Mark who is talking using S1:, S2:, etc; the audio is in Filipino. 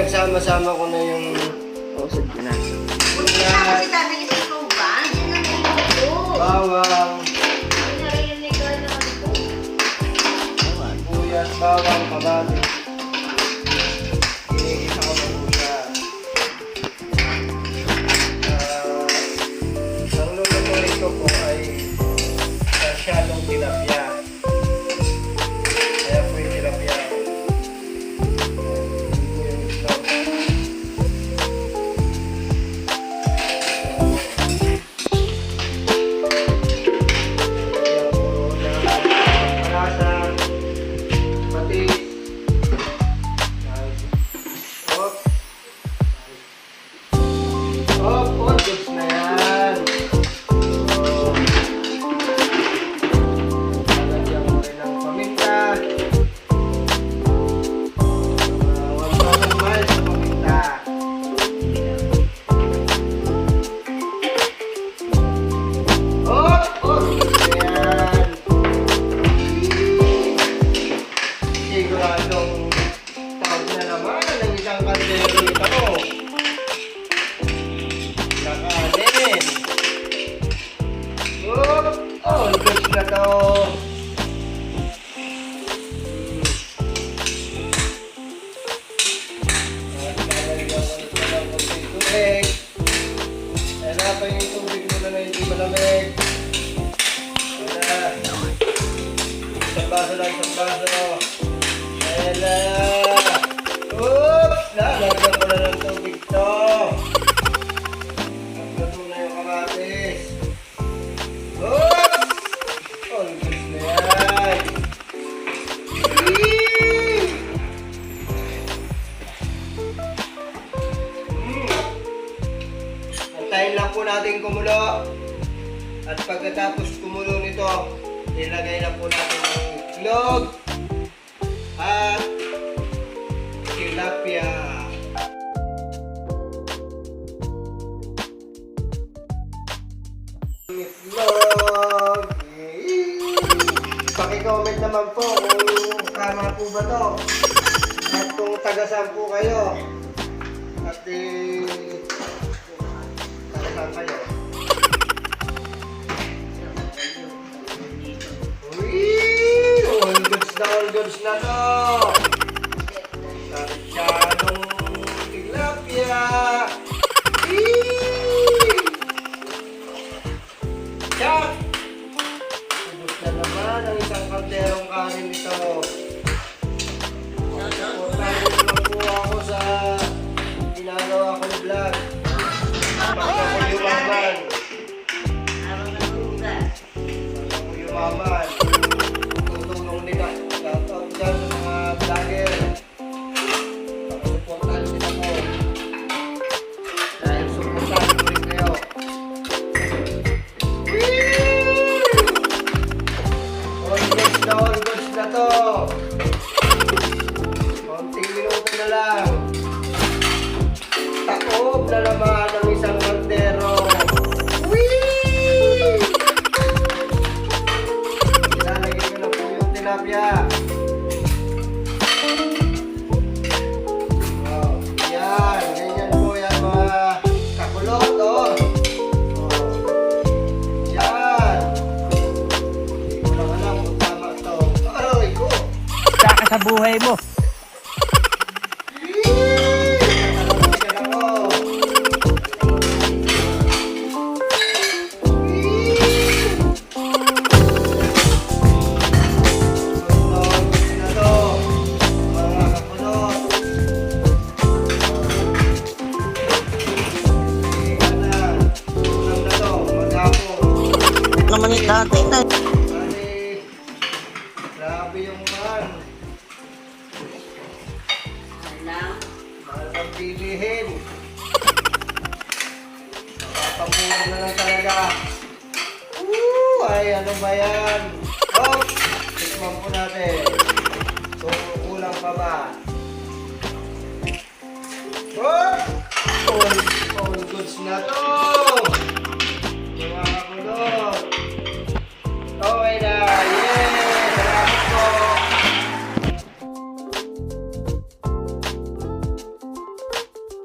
S1: pinagsama-sama ko na yung
S2: Usod ko na.
S3: Buti na kasi sabi niya sa tuban. Yun na niluluto.
S1: bawang,
S3: Hindi narinig ka naman po.
S1: sibuyas, bawang, kabali. Ginigisa ko na po siya. Ang lulutuin ko po ay sarsyadong tilapia. Kaya po yung tilapia. Siguradong tawag na naman ng isang kaldero ito. Nakanin. Oh, good na to. Wala pa yung tubig mo na hindi malamig. Wala. Isang baso lang, isang baso. Ela! Oops! Lalagyan ko na ng tubig to. Nagluto na yung kamatis. Oops! Oh, ang bilis na yan. Antayin lang po natin kumulo. At pagkatapos kumulo nito, ilagay na po natin ang itlog at tilapia. Itlog. Paki-comment naman po kung tama po ba to. At kung taga-saan po kayo. At taga-saan kayo. All goods na to. Sarsyadong tilapia. Yak! Ubus na naman ang isang kalderong kanin nito. Pagkakutan naman po ako sa ginagawa kong vlog. Pagkakuyumaman.
S3: Habang nagugas.
S1: Pagkakuyumaman. Tutulong nila. Shoutout dyan sa mga vlogger. Pakasuportahan nila po. Dahil suportahan ko rin kayo. All goods na to. Konting minuto na lang. Taob na naman ang isang kaldero. Ilalagay ko na po yung tilapia. Oh, yan. Ganyan po yan mga kakulot. Oh. Yan. Hindi ko lang alam kung tama ito. Aray ko.
S2: Saka sa buhay mo. Naman yung dati na.
S1: Grabe yung man.
S3: Alam.
S1: Mahal kang pilihin. Nakapamura na lang talaga. Ay, ano ba yan?